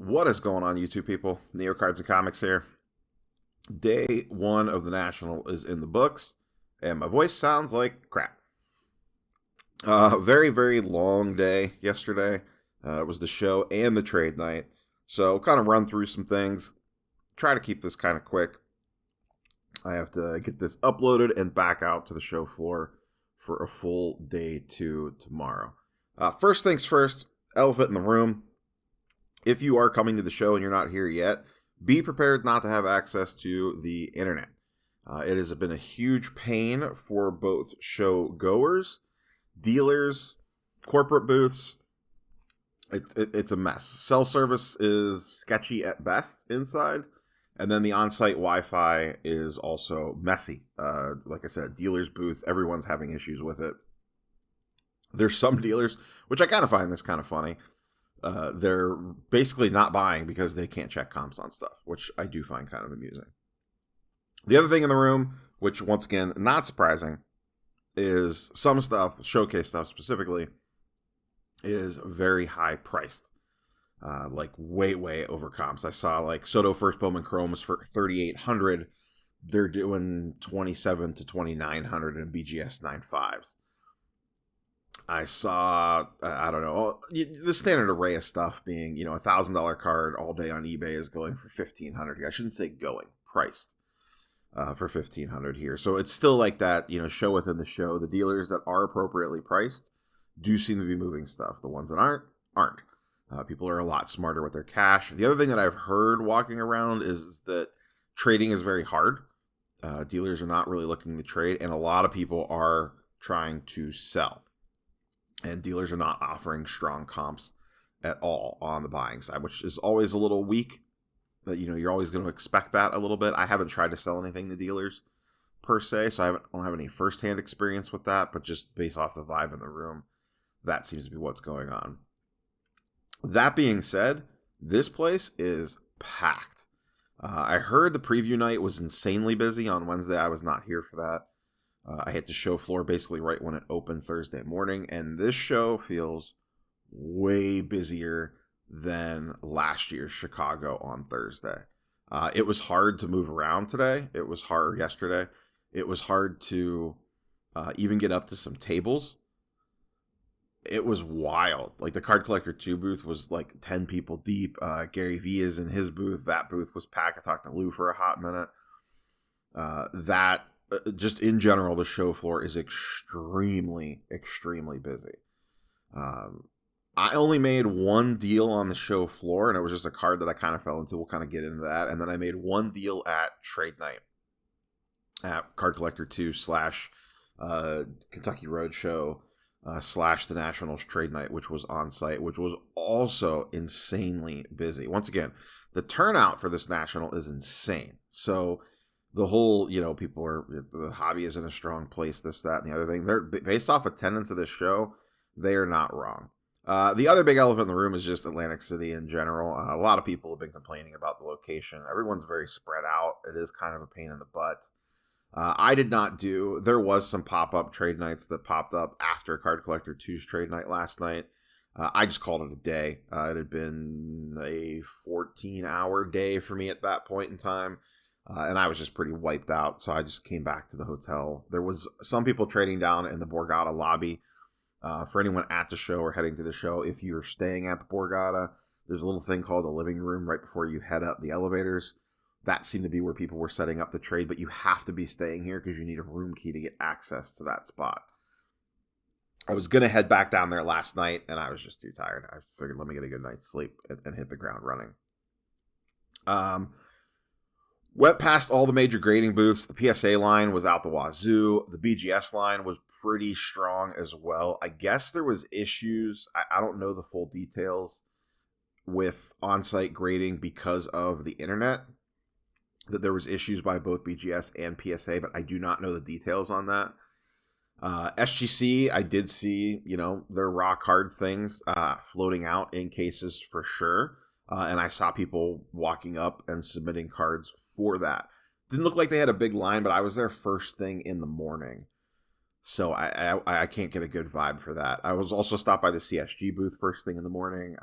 What is going on, YouTube people? Neo Cards and Comics here. Day one of the National is in the books, and my voice sounds like crap. Very, very long day yesterday. It was the show and the trade night. So, kind of run through some things. Try to keep this kind of quick. I have to get this uploaded and back out to the show floor for a full day two tomorrow. First things first, elephant in the room. If you are coming to the show and you're not here yet, be prepared not to have access to the internet. It has been a huge pain for both show goers, dealers, corporate booths. It's a mess. Cell service is sketchy at best inside, and then the on-site Wi-Fi is also messy. Like I said, dealers' booth, everyone's having issues with it. There's some dealers, which I kind of find this kind of funny. They're basically not buying because they can't check comps on stuff, which I do find kind of amusing. The other thing in the room, which once again, not surprising, is some stuff, showcase stuff specifically, is very high priced. Like way over comps. I saw like Soto First Bowman Chromes for $3,800. They're doing $2,700 to $2,900 in BGS 9.5s. I saw, I don't know, the standard array of stuff being, $1,000 card all day on eBay is going for $1,500. I shouldn't say going, priced for $1,500 here. So it's still like that, show within the show. The dealers that are appropriately priced do seem to be moving stuff. The ones that aren't. People are a lot smarter with their cash. The other thing that I've heard walking around is that trading is very hard. Dealers are not really looking to trade, and a lot of people are trying to sell. And dealers are not offering strong comps at all on the buying side, which is always a little weak. But, you're always going to expect that a little bit. I haven't tried to sell anything to dealers per se, so I don't have any firsthand experience with that. But just based off the vibe in the room, that seems to be what's going on. That being said, this place is packed. I heard the preview night was insanely busy on Wednesday. I was not here for that. I hit the show floor basically right when it opened Thursday morning, and this show feels way busier than last year's Chicago on Thursday. It was hard to move around today. It was hard yesterday. It was hard to even get up to some tables. It was wild. Like the Card Collector 2 booth was like 10 people deep. Gary Vee is in his booth. That booth was packed. I talked to Lou for a hot minute. Just in general, the show floor is extremely busy. I only made one deal on the show floor, and it was just a card that I kind of fell into. We'll kind of get into that. And then I made one deal at Trade Night at Card Collector 2 / Kentucky Roadshow / the Nationals Trade Night, which was on site, which was also insanely busy. Once again, the turnout for this National is insane. So the whole, people are, the hobby is in a strong place, this, that, and the other thing. They're based off attendance of this show, they are not wrong. The other big elephant in the room is just Atlantic City in general. A lot of people have been complaining about the location. Everyone's very spread out. It is kind of a pain in the butt. There was some pop-up trade nights that popped up after Card Collector 2's trade night last night. I just called it a day. It had been a 14-hour day for me at that point in time. And I was just pretty wiped out, so I just came back to the hotel. There was some people trading down in the Borgata lobby. For anyone at the show or heading to the show, if you're staying at the Borgata, there's a little thing called the living room right before you head up the elevators. That seemed to be where people were setting up the trade, but you have to be staying here because you need a room key to get access to that spot. I was going to head back down there last night, and I was just too tired. I figured let me get a good night's sleep and hit the ground running. Went past all the major grading booths. The PSA line was out the wazoo. The BGS line was pretty strong as well. I guess there was issues. I don't know the full details with on-site grading because of the internet. That there was issues by both BGS and PSA, but I do not know the details on that. SGC, I did see, their raw card things floating out in cases for sure. And I saw people walking up and submitting cards for that. Didn't look like they had a big line, but I was there first thing in the morning. So I can't get a good vibe for that. I was also stopped by the CSG booth first thing in the morning.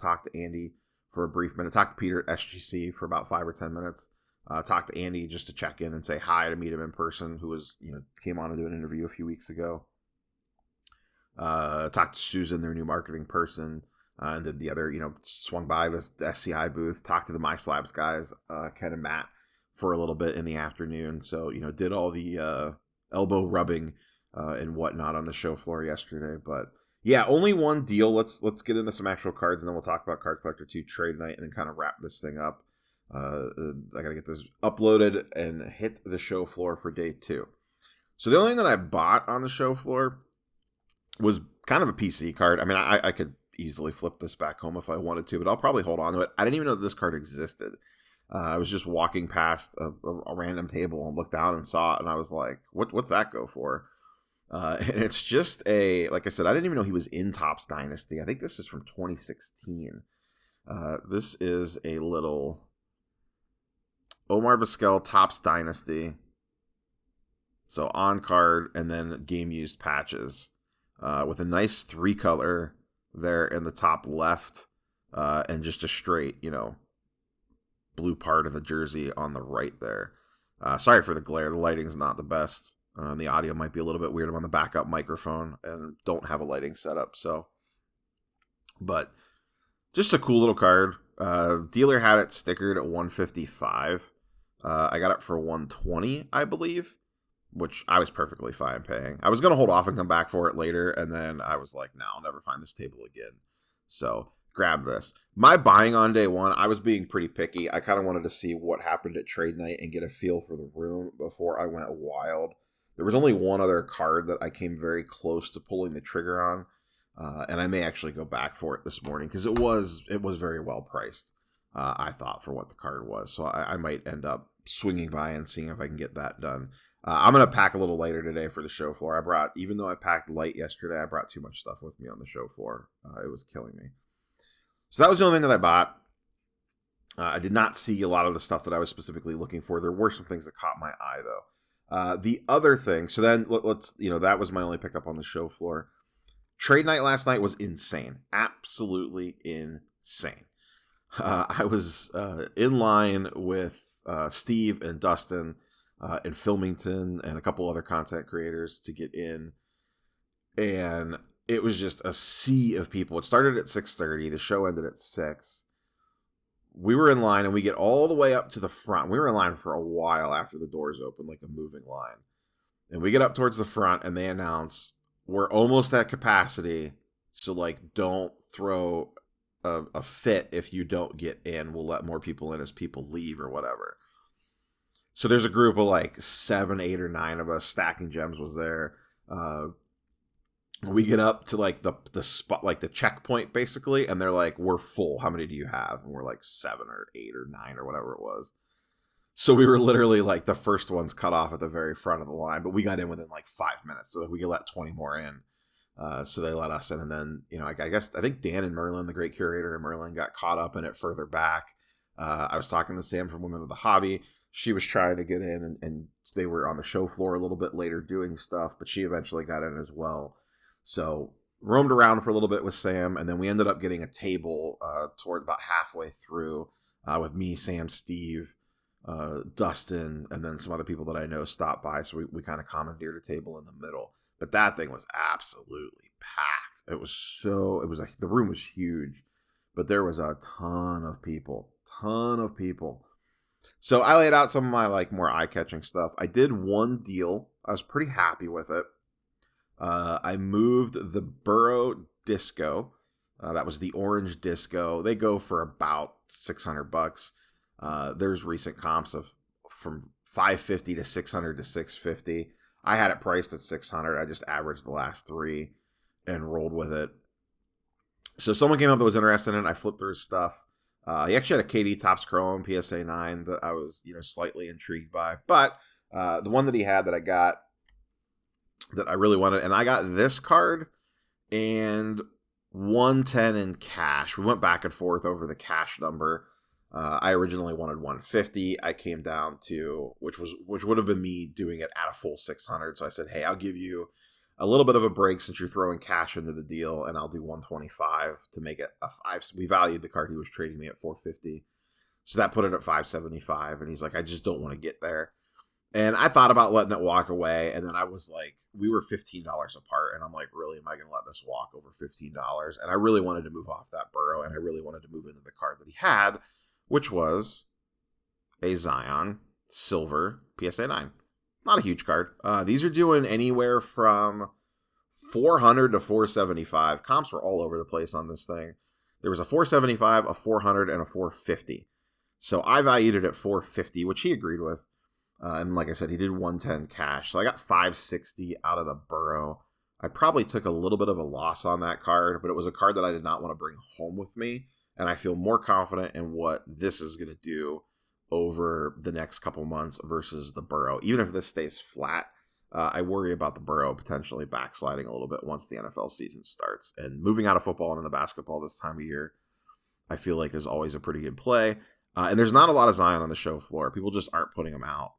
Talked to Andy for a brief minute. Talked to Peter at SGC for about 5 or 10 minutes. Talked to Andy just to check in and say hi, to meet him in person, who was, came on to do an interview a few weeks ago. Talked to Susan, their new marketing person. And then the other, swung by the SCI booth, talked to the My Slabs guys, Ken and Matt, for a little bit in the afternoon. So, did all the elbow rubbing and whatnot on the show floor yesterday. But yeah, only one deal. Let's get into some actual cards, and then we'll talk about Card Collector 2 Trade Night, and then kind of wrap this thing up. I gotta get this uploaded and hit the show floor for day 2. So the only thing that I bought on the show floor was kind of a PC card. I mean, I could easily flip this back home if I wanted to, but I'll probably hold on to it. I didn't even know that this card existed. I was just walking past a random table and looked down and saw it, and I was like, what's that go for? And it's just like I said, I didn't even know he was in Topps Dynasty. I think this is from 2016. This is a little Omar Vizquel Topps Dynasty. So on card and then game used patches with a nice 3-color there in the top left and just a straight, blue part of the jersey on the right there. Sorry for the glare. The lighting's not the best. The audio might be a little bit weird. I'm on the backup microphone and don't have a lighting setup. But just a cool little card. Dealer had it stickered at $155. I got it for $120, I believe, which I was perfectly fine paying. I was going to hold off and come back for it later, and then I was like, no, I'll never find this table again. So grab this. My buying on day 1, I was being pretty picky. I kind of wanted to see what happened at trade night and get a feel for the room before I went wild. There was only one other card that I came very close to pulling the trigger on, and I may actually go back for it this morning because it was very well priced, I thought, for what the card was. So I might end up swinging by and seeing if I can get that done. I'm going to pack a little lighter today for the show floor. Even though I packed light yesterday, I brought too much stuff with me on the show floor. It was killing me. So that was the only thing that I bought. I did not see a lot of the stuff that I was specifically looking for. There were some things that caught my eye, though. The other thing, so then let's, that was my only pickup on the show floor. Trade night last night was insane. Absolutely insane. I was in line with Steve and Dustin and Filmington and a couple other content creators to get in, and it was just a sea of people. It started at 6:30. The show ended at 6. We were in line, and we get all the way up to the front. We were in line for a while after the doors opened, like a moving line. And we get up towards the front, and they announce, we're almost at capacity, so, don't throw a fit if you don't get in. We'll let more people in as people leave or whatever. So there's a group of 7, 8, or 9 of us. Stacking Gems was there. We get up to the spot, the checkpoint basically, and they're like, we're full. How many do you have? And we're 7 or 8 or 9 or whatever it was. So we were literally the first ones cut off at the very front of the line, but we got in within 5 minutes so that we could let 20 more in. So they let us in, and then, I think Dan and Merlin, the great curator, and Merlin got caught up in it further back. I was talking to Sam from Women of the Hobby. She was trying to get in, and they were on the show floor a little bit later doing stuff, but she eventually got in as well. So roamed around for a little bit with Sam, and then we ended up getting a table toward about halfway through with me, Sam, Steve, Dustin, and then some other people that I know stopped by. So we kind of commandeered a table in the middle. But that thing was absolutely packed. The room was huge, but there was a ton of people. So I laid out some of my more eye-catching stuff. I did one deal. I was pretty happy with it. I moved the Burrow Disco. That was the orange disco. They go for about $600. There's recent comps from $550 to $600 to $650. I had it priced at $600. I just averaged the last 3 and rolled with it. So someone came up that was interested in it. I flipped through his stuff. He actually had a KD Topps Chrome PSA 9 that I was, slightly intrigued by. But the one that he had that I got that I really wanted, and I got this card and 110 in cash. We went back and forth over the cash number. I originally wanted 150. I came down to, which would have been me doing it at a full 600. So I said, hey, I'll give you a little bit of a break since you're throwing cash into the deal, and I'll do 125 to make it a 5. We valued the card he was trading me at 450. So that put it at 575, and he's like, I just don't want to get there. And I thought about letting it walk away, and then I was like, we were $15 apart, and I'm like, really, am I going to let this walk over $15? And I really wanted to move off that Burrow, and I really wanted to move into the card that he had, which was a Zion Silver PSA 9. Not a huge card. These are doing anywhere from 400 to 475. Comps were all over the place on this thing. There was a 475, a 400, and a 450. So I valued it at 450, which he agreed with. And like I said, he did 110 cash. So I got 560 out of the Burrow. I probably took a little bit of a loss on that card, but it was a card that I did not want to bring home with me. And I feel more confident in what this is going to do over the next couple months versus the Burrow. Even if this stays flat, I worry about the Burrow potentially backsliding a little bit once the NFL season starts. And moving out of football and into basketball this time of year, I feel like is always a pretty good play. And there's not a lot of Zion on the show floor. People just aren't putting him out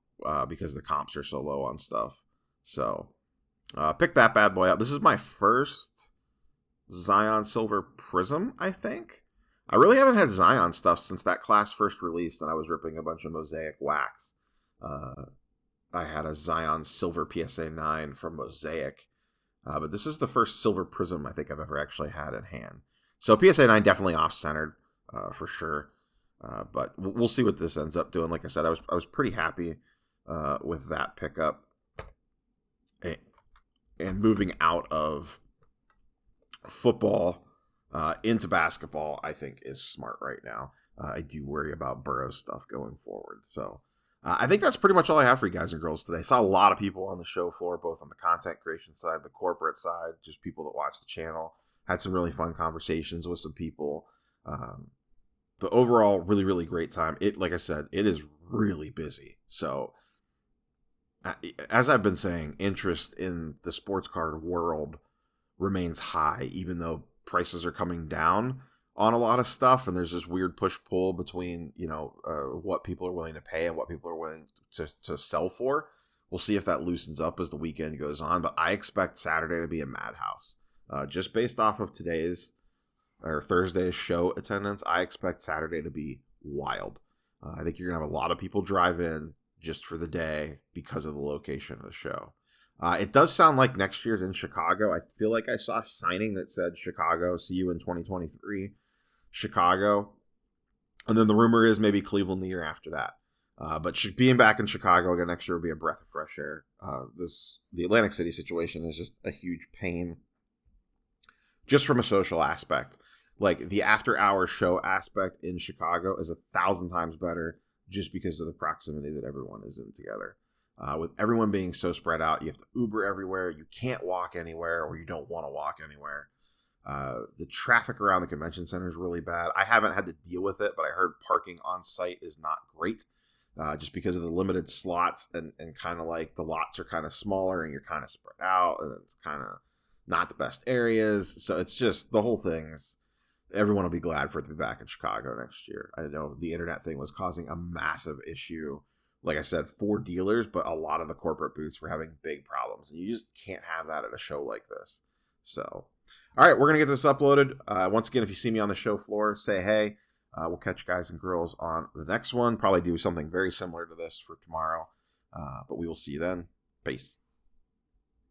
because the comps are so low on stuff. So pick that bad boy up. This is my first Zion Silver Prism, I think. I really haven't had Zion stuff since that class first released, and I was ripping a bunch of Mosaic wax. I had a Zion Silver PSA 9 from Mosaic, but this is the first Silver Prism I think I've ever actually had in hand. So PSA 9 definitely off-centered for sure, but we'll see what this ends up doing. Like I said, I was pretty happy with that pickup, and moving out of football into basketball, I think is smart right now. I do worry about Burrow stuff going forward. So I think that's pretty much all I have for you guys and girls today. Saw a lot of people on the show floor, both on the content creation side, the corporate side, just people that watch the channel. Had some really fun conversations with some people. But overall, really, really great time. Like I said, it is really busy. So as I've been saying, interest in the sports card world remains high, even though prices are coming down on a lot of stuff, and there's this weird push-pull between what people are willing to pay and what people are willing to sell for. We'll see if that loosens up as the weekend goes on, but I expect Saturday to be a madhouse. Just based off of today's or Thursday's show attendance, I expect Saturday to be wild. I think you're going to have a lot of people drive in just for the day because of the location of the show. It does sound like next year's in Chicago. I feel like I saw a signing that said Chicago, see you in 2023, Chicago. And then the rumor is maybe Cleveland the year after that. But being back in Chicago again next year will be a breath of fresh air. The Atlantic City situation is just a huge pain just from a social aspect. Like the after-hours show aspect in Chicago is 1,000 times better just because of the proximity that everyone is in together. With everyone being so spread out, you have to Uber everywhere. You can't walk anywhere, or you don't want to walk anywhere. The traffic around the convention center is really bad. I haven't had to deal with it, but I heard parking on site is not great just because of the limited slots and kind of like the lots are kind of smaller and you're kind of spread out and it's kind of not the best areas. So it's just the whole thing is everyone will be glad for it to be back in Chicago next year. I know the internet thing was causing a massive issue. Like I said, for dealers, but a lot of the corporate booths were having big problems. And you just can't have that at a show like this. So, all right, we're going to get this uploaded. Once again, if you see me on the show floor, say hey. We'll catch you guys and girls on the next one. Probably do something very similar to this for tomorrow. But we will see you then. Peace.